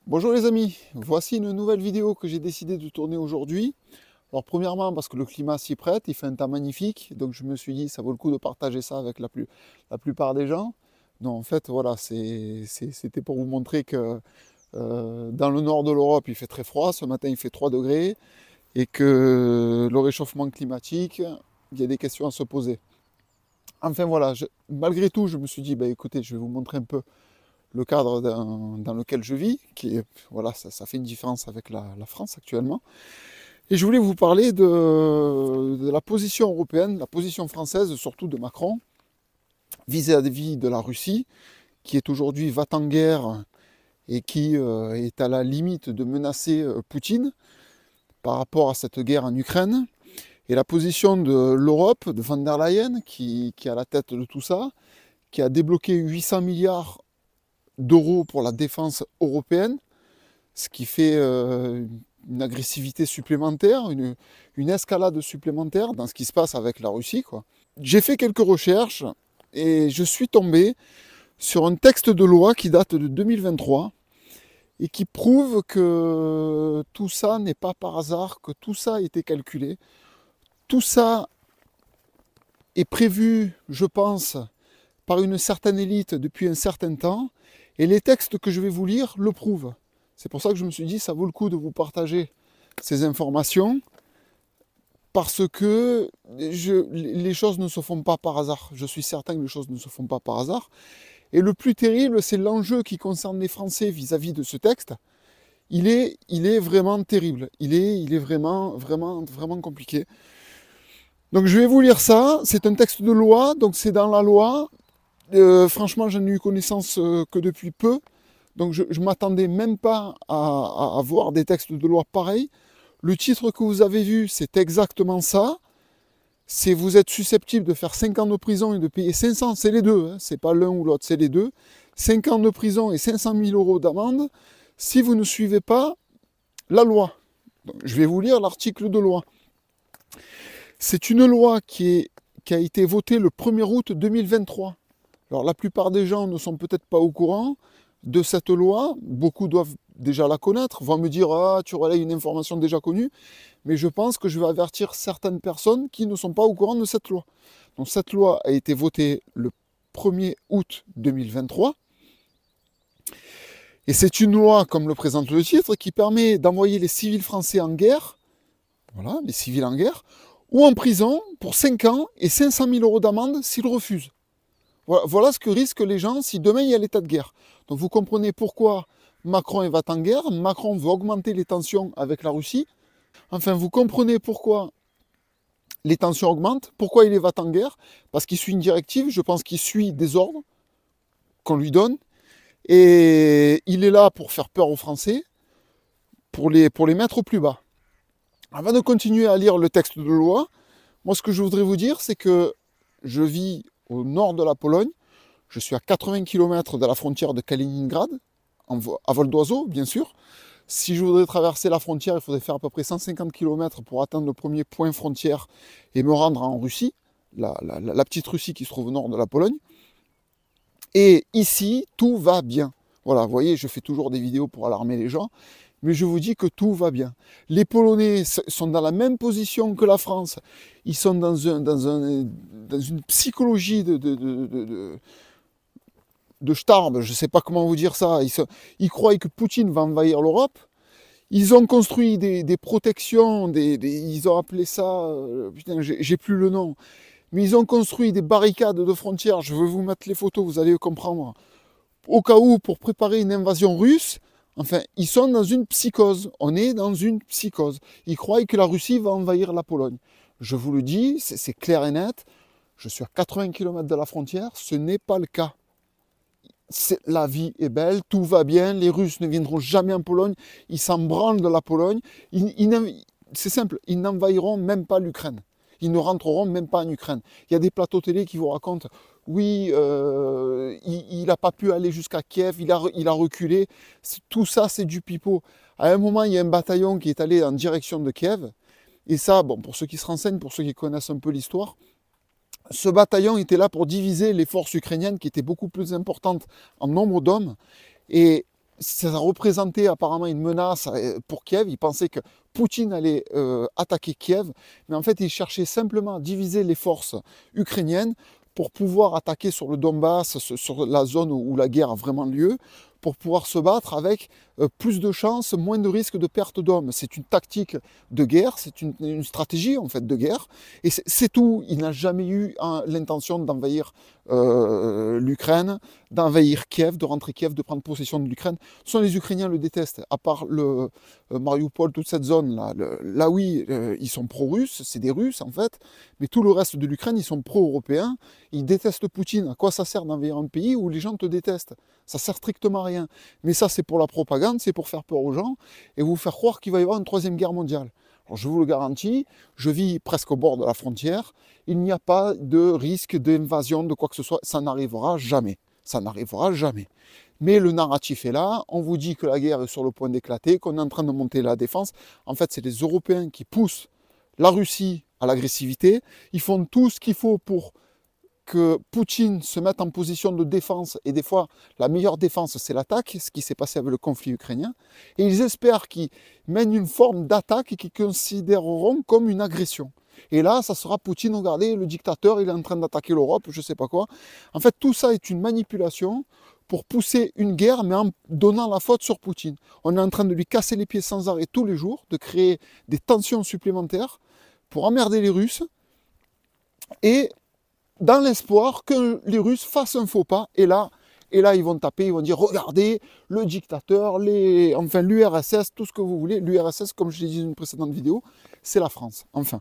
Bonjour les amis, voici une nouvelle vidéo que j'ai décidé de tourner aujourd'hui. Alors premièrement parce que le climat s'y prête, il fait un temps magnifique, donc je me suis dit ça vaut le coup de partager ça avec la plupart des gens. Non, en fait voilà, c'était pour vous montrer que dans le nord de l'Europe il fait très froid, ce matin il fait 3 degrés, et que le réchauffement climatique, il y a des questions à se poser. Enfin voilà, malgré tout je me suis dit, bah, écoutez, je vais vous montrer un peu le cadre dans lequel je vis, qui est, voilà, ça fait une différence avec la France actuellement. Et je voulais vous parler de la position européenne, la position française, surtout de Macron, vis-à-vis de la Russie, qui est aujourd'hui va-t-en-guerre et qui est à la limite de menacer Poutine par rapport à cette guerre en Ukraine. Et la position de l'Europe, de von der Leyen, qui est à la tête de tout ça, qui a débloqué 800 milliards d'euros pour la défense européenne, ce qui fait une agressivité supplémentaire, une escalade supplémentaire dans ce qui se passe avec la Russie, quoi. J'ai fait quelques recherches et je suis tombé sur un texte de loi qui date de 2023 et qui prouve que tout ça n'est pas par hasard, que tout ça a été calculé. Tout ça est prévu, je pense, par une certaine élite depuis un certain temps, et les textes que je vais vous lire le prouvent. C'est pour ça que je me suis dit, ça vaut le coup de vous partager ces informations, parce que les choses ne se font pas par hasard. Je suis certain que les choses ne se font pas par hasard. Et le plus terrible, c'est l'enjeu qui concerne les Français vis-à-vis de ce texte. Il est vraiment terrible. Il est vraiment, vraiment, vraiment compliqué. Donc je vais vous lire ça. C'est un texte de loi, donc c'est dans la loi. Franchement, j'en ai eu connaissance que depuis peu. Donc je ne m'attendais même pas à voir des textes de loi pareils. Le titre que vous avez vu, c'est exactement ça. C'est vous êtes susceptible de faire 5 ans de prison et de payer 500, c'est les deux, hein, c'est pas l'un ou l'autre, c'est les deux. 5 ans de prison et 500 000 euros d'amende si vous ne suivez pas la loi. Donc, je vais vous lire l'article de loi. C'est une loi qui a été votée le 1er août 2023. Alors la plupart des gens ne sont peut-être pas au courant de cette loi, beaucoup doivent déjà la connaître, vont me dire ah tu relais une information déjà connue, mais je pense que je vais avertir certaines personnes qui ne sont pas au courant de cette loi. Donc cette loi a été votée le 1er août 2023, et c'est une loi, comme le présente le titre, qui permet d'envoyer les civils français en guerre, voilà, les civils en guerre, ou en prison pour 5 ans et 500 000 euros d'amende s'ils refusent. Voilà ce que risquent les gens si demain il y a l'état de guerre. Donc vous comprenez pourquoi Macron va en guerre. Macron veut augmenter les tensions avec la Russie. Enfin, vous comprenez pourquoi les tensions augmentent, pourquoi il va en guerre. Parce qu'il suit une directive, je pense qu'il suit des ordres qu'on lui donne. Et il est là pour faire peur aux Français, pour les mettre au plus bas. Avant de continuer à lire le texte de loi, moi ce que je voudrais vous dire, c'est que je vis au nord de la Pologne. Je suis à 80 km de la frontière de Kaliningrad, à vol d'oiseau, bien sûr. Si je voudrais traverser la frontière, il faudrait faire à peu près 150 km pour atteindre le premier point frontière et me rendre en Russie, la petite Russie qui se trouve au nord de la Pologne. Et ici, tout va bien. Voilà, vous voyez, je fais toujours des vidéos pour alarmer les gens, mais je vous dis que tout va bien. Les Polonais sont dans la même position que la France. Ils sont dans une psychologie de Starbe, je ne sais pas comment vous dire ça. Ils croient que Poutine va envahir l'Europe. Ils ont construit des protections, ils ont appelé ça, putain, j'ai plus le nom, mais ils ont construit des barricades de frontières. Je vais vous mettre les photos, vous allez comprendre. Au cas où, pour préparer une invasion russe, enfin, ils sont dans une psychose. On est dans une psychose. Ils croient que la Russie va envahir la Pologne. Je vous le dis, c'est clair et net. Je suis à 80 km de la frontière, ce n'est pas le cas. La vie est belle, tout va bien, les Russes ne viendront jamais en Pologne, ils s'en branlent de la Pologne, c'est simple, ils n'envahiront même pas l'Ukraine, ils ne rentreront même pas en Ukraine. Il y a des plateaux télé qui vous racontent, oui, il n'a pas pu aller jusqu'à Kiev, il a reculé, tout ça c'est du pipeau. À un moment, il y a un bataillon qui est allé en direction de Kiev, et ça, bon, pour ceux qui se renseignent, pour ceux qui connaissent un peu l'histoire, ce bataillon était là pour diviser les forces ukrainiennes qui étaient beaucoup plus importantes en nombre d'hommes. Et ça représentait apparemment une menace pour Kiev. Ils pensaient que Poutine allait attaquer Kiev, mais en fait, ils cherchaient simplement à diviser les forces ukrainiennes pour pouvoir attaquer sur le Donbass, sur la zone où la guerre a vraiment lieu, pour pouvoir se battre avec plus de chances, moins de risques de perte d'hommes. C'est une tactique de guerre, c'est une stratégie en fait de guerre, et c'est tout. Il n'a jamais eu l'intention d'envahir l'Ukraine, d'envahir Kiev, de rentrer Kiev, de prendre possession de l'Ukraine. Les Ukrainiens le détestent, à part le Mariupol, toute cette zone-là. Là oui, ils sont pro-russes, c'est des Russes en fait, mais tout le reste de l'Ukraine, ils sont pro-européens, ils détestent Poutine. À quoi ça sert d'envahir un pays où les gens te détestent? Ça sert strictement à rien. Mais ça, c'est pour la propagande, c'est pour faire peur aux gens et vous faire croire qu'il va y avoir une troisième guerre mondiale. Alors, je vous le garantis, je vis presque au bord de la frontière. Il n'y a pas de risque d'invasion de quoi que ce soit. Ça n'arrivera jamais. Ça n'arrivera jamais. Mais le narratif est là. On vous dit que la guerre est sur le point d'éclater, qu'on est en train de monter la défense. En fait, c'est les Européens qui poussent la Russie à l'agressivité. Ils font tout ce qu'il faut pour que Poutine se mette en position de défense, et des fois, la meilleure défense, c'est l'attaque, ce qui s'est passé avec le conflit ukrainien, et ils espèrent qu'ils mènent une forme d'attaque et qu'ils considéreront comme une agression. Et là, ça sera Poutine, regardez, le dictateur, il est en train d'attaquer l'Europe, je ne sais pas quoi. En fait, tout ça est une manipulation pour pousser une guerre, mais en donnant la faute sur Poutine. On est en train de lui casser les pieds sans arrêt tous les jours, de créer des tensions supplémentaires pour emmerder les Russes, et dans l'espoir que les Russes fassent un faux pas, et là ils vont taper, ils vont dire regardez, le dictateur, enfin l'URSS, tout ce que vous voulez, l'URSS, comme je l'ai dit dans une précédente vidéo, c'est la France, enfin.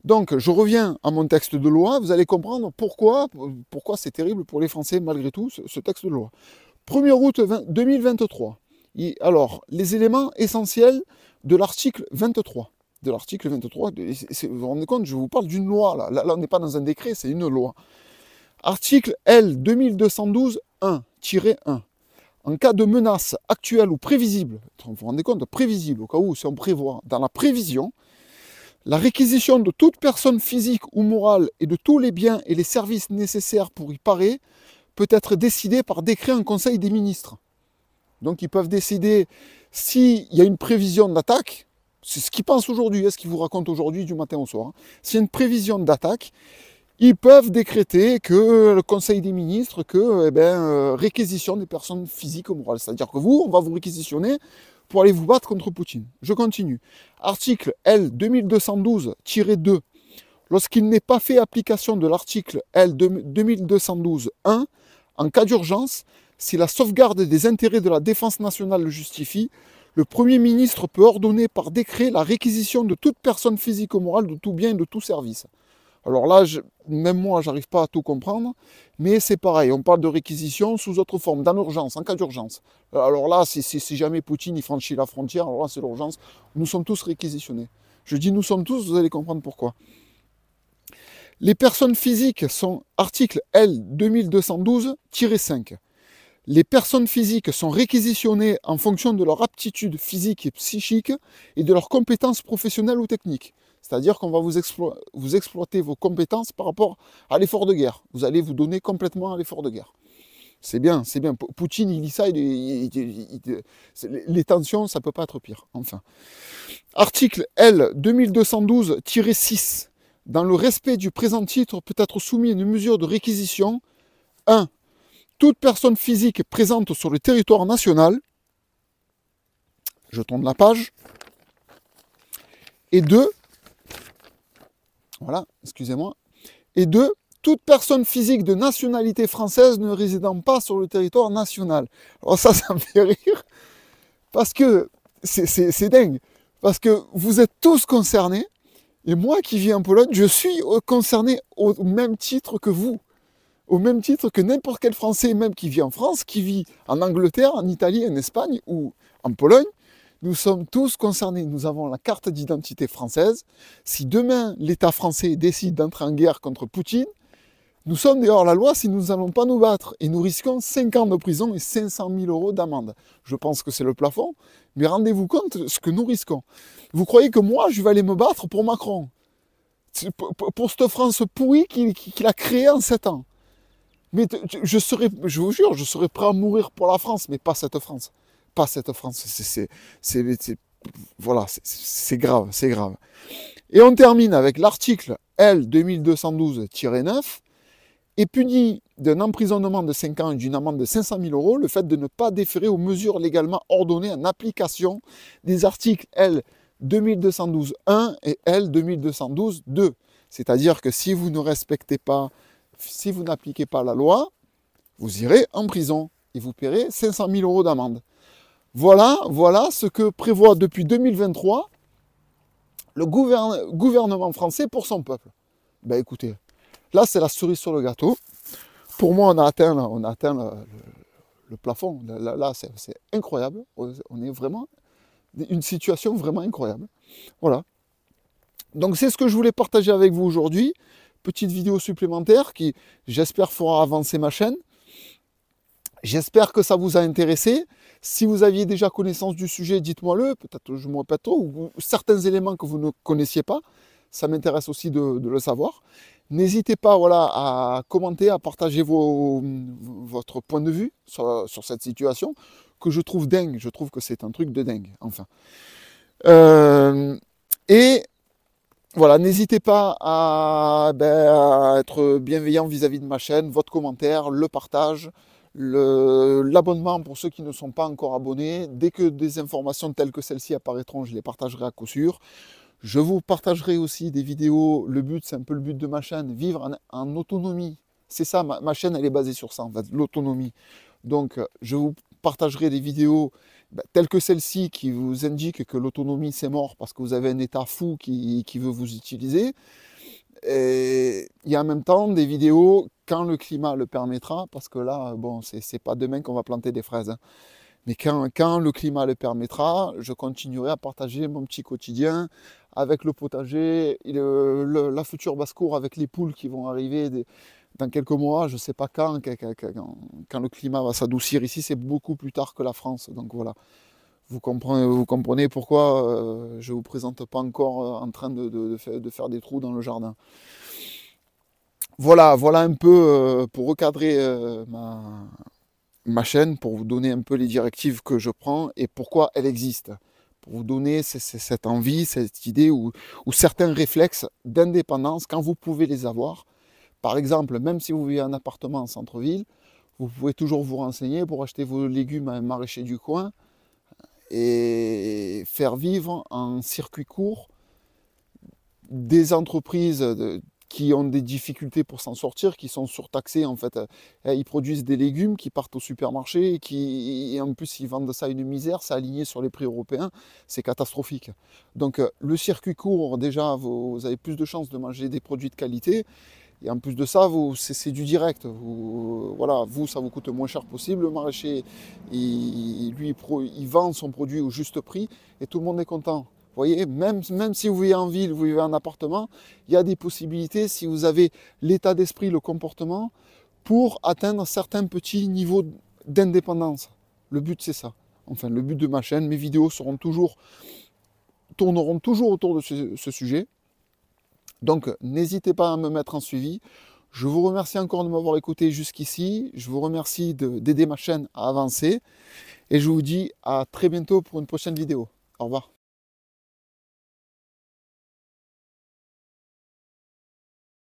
Donc je reviens à mon texte de loi, vous allez comprendre pourquoi c'est terrible pour les Français malgré tout, ce texte de loi. 1er août 2023, alors les éléments essentiels de l'article 23. De l'article 23, vous vous rendez compte, je vous parle d'une loi, là on n'est pas dans un décret, c'est une loi. Article L 2212-1-1. En cas de menace actuelle ou prévisible, vous vous rendez compte, prévisible, au cas où si on prévoit, dans la prévision, la réquisition de toute personne physique ou morale et de tous les biens et les services nécessaires pour y parer peut être décidée par décret en Conseil des ministres. Donc ils peuvent décider s'il y a une prévision d'attaque. C'est ce qu'ils pensent aujourd'hui, ce qu'ils vous racontent aujourd'hui du matin au soir. S'il y a une prévision d'attaque, ils peuvent décréter que le Conseil des ministres, réquisition des personnes physiques ou morales. C'est-à-dire que vous, on va vous réquisitionner pour aller vous battre contre Poutine. Je continue. Article L 2212-2. Lorsqu'il n'est pas fait application de l'article L 2212-1, en cas d'urgence, si la sauvegarde des intérêts de la défense nationale le justifie, le Premier ministre peut ordonner par décret la réquisition de toute personne physique ou morale, de tout bien et de tout service. Alors là, même moi, j'arrive pas à tout comprendre, mais c'est pareil, on parle de réquisition sous autre forme, dans l'urgence, en cas d'urgence. Alors là, si jamais Poutine il franchit la frontière, alors là c'est l'urgence, nous sommes tous réquisitionnés. Je dis nous sommes tous, vous allez comprendre pourquoi. Les personnes physiques sont article L 2212-5. Les personnes physiques sont réquisitionnées en fonction de leur aptitude physique et psychique et de leurs compétences professionnelles ou techniques. C'est-à-dire qu'on va vous exploiter vos compétences par rapport à l'effort de guerre. Vous allez vous donner complètement à l'effort de guerre. C'est bien, c'est bien. Poutine, il lit ça, les tensions, ça ne peut pas être pire. Enfin. Article L 2212-6. Dans le respect du présent titre, peut être soumis à une mesure de réquisition. 1. Toute personne physique présente sur le territoire national, je tourne la page, et 2, voilà, excusez-moi, et 2, toute personne physique de nationalité française ne résidant pas sur le territoire national. Alors ça me fait rire, parce que c'est dingue, parce que vous êtes tous concernés, et moi qui vis en Pologne, je suis concerné au même titre que vous. Au même titre que n'importe quel Français, même qui vit en France, qui vit en Angleterre, en Italie, en Espagne ou en Pologne, nous sommes tous concernés. Nous avons la carte d'identité française. Si demain l'État français décide d'entrer en guerre contre Poutine, nous sommes dehors la loi si nous n'allons pas nous battre. Et nous risquons 5 ans de prison et 500 000 € d'amende. Je pense que c'est le plafond, mais rendez-vous compte de ce que nous risquons. Vous croyez que moi, je vais aller me battre pour Macron? Pour cette France pourrie qu'il a créée en 7 ans. Mais je vous jure, je serais prêt à mourir pour la France, mais pas cette France. pas cette France. Voilà, c'est grave, c'est grave. Et on termine avec l'article L 2212-9 est puni d'un emprisonnement de 5 ans et d'une amende de 500 000 € le fait de ne pas déférer aux mesures légalement ordonnées en application des articles L 2212-1 et L 2212-2. C'est-à-dire que si vous ne respectez pas, si vous n'appliquez pas la loi, vous irez en prison et vous paierez 500 000 € d'amende. Voilà ce que prévoit depuis 2023 le gouvernement français pour son peuple. Ben écoutez, là c'est la cerise sur le gâteau. Pour moi, on a atteint le plafond. Là c'est incroyable. On est vraiment une situation vraiment incroyable. Voilà. Donc c'est ce que je voulais partager avec vous aujourd'hui. Petite vidéo supplémentaire qui, j'espère, fera avancer ma chaîne. J'espère que ça vous a intéressé. Si vous aviez déjà connaissance du sujet, dites-moi-le. Peut-être je me répète trop, ou certains éléments que vous ne connaissiez pas. Ça m'intéresse aussi de le savoir. N'hésitez pas, voilà, à commenter, à partager votre point de vue sur cette situation que je trouve dingue. Je trouve que c'est un truc de dingue, enfin. Et voilà, n'hésitez pas à être bienveillant vis-à-vis de ma chaîne, votre commentaire, le partage, l'abonnement pour ceux qui ne sont pas encore abonnés. Dès que des informations telles que celle-ci apparaîtront, je les partagerai à coup sûr. Je vous partagerai aussi des vidéos. Le but, c'est un peu le but de ma chaîne, vivre en autonomie. C'est ça, ma chaîne, elle est basée sur ça, en fait, l'autonomie. Donc, je vous partagerai des vidéos telles que celle-ci qui vous indiquent que l'autonomie, c'est mort parce que vous avez un état fou qui veut vous utiliser. Et il y a en même temps des vidéos quand le climat le permettra, parce que là, bon, c'est pas demain qu'on va planter des fraises, hein. Mais quand le climat le permettra, je continuerai à partager mon petit quotidien avec le potager, la future basse-cour avec les poules qui vont arriver dans quelques mois. Je ne sais pas quand le climat va s'adoucir. Ici, c'est beaucoup plus tard que la France. Donc voilà, vous comprenez pourquoi je ne vous présente pas encore en train de faire des trous dans le jardin. Voilà un peu pour recadrer ma chaîne, pour vous donner un peu les directives que je prends et pourquoi elle existe. Pour vous donner cette envie, cette idée ou certains réflexes d'indépendance quand vous pouvez les avoir. Par exemple, même si vous vivez en appartement en centre-ville, vous pouvez toujours vous renseigner pour acheter vos légumes à un maraîcher du coin et faire vivre en circuit court des entreprises qui ont des difficultés pour s'en sortir, qui sont surtaxés en fait. Ils produisent des légumes qui partent au supermarché et en plus ils vendent ça à une misère, c'est aligné sur les prix européens, c'est catastrophique. Donc le circuit court, déjà, vous avez plus de chances de manger des produits de qualité. Et en plus de ça, c'est du direct. Voilà, ça vous coûte moins cher possible. Le maraîcher, il vend son produit au juste prix et tout le monde est content. Vous voyez, même si vous vivez en ville, vous vivez en appartement, il y a des possibilités, si vous avez l'état d'esprit, le comportement, pour atteindre certains petits niveaux d'indépendance. Le but, c'est ça. Enfin, le but de ma chaîne, mes vidéos tourneront toujours autour de ce sujet. Donc, n'hésitez pas à me mettre en suivi. Je vous remercie encore de m'avoir écouté jusqu'ici. Je vous remercie d'aider ma chaîne à avancer. Et je vous dis à très bientôt pour une prochaine vidéo. Au revoir.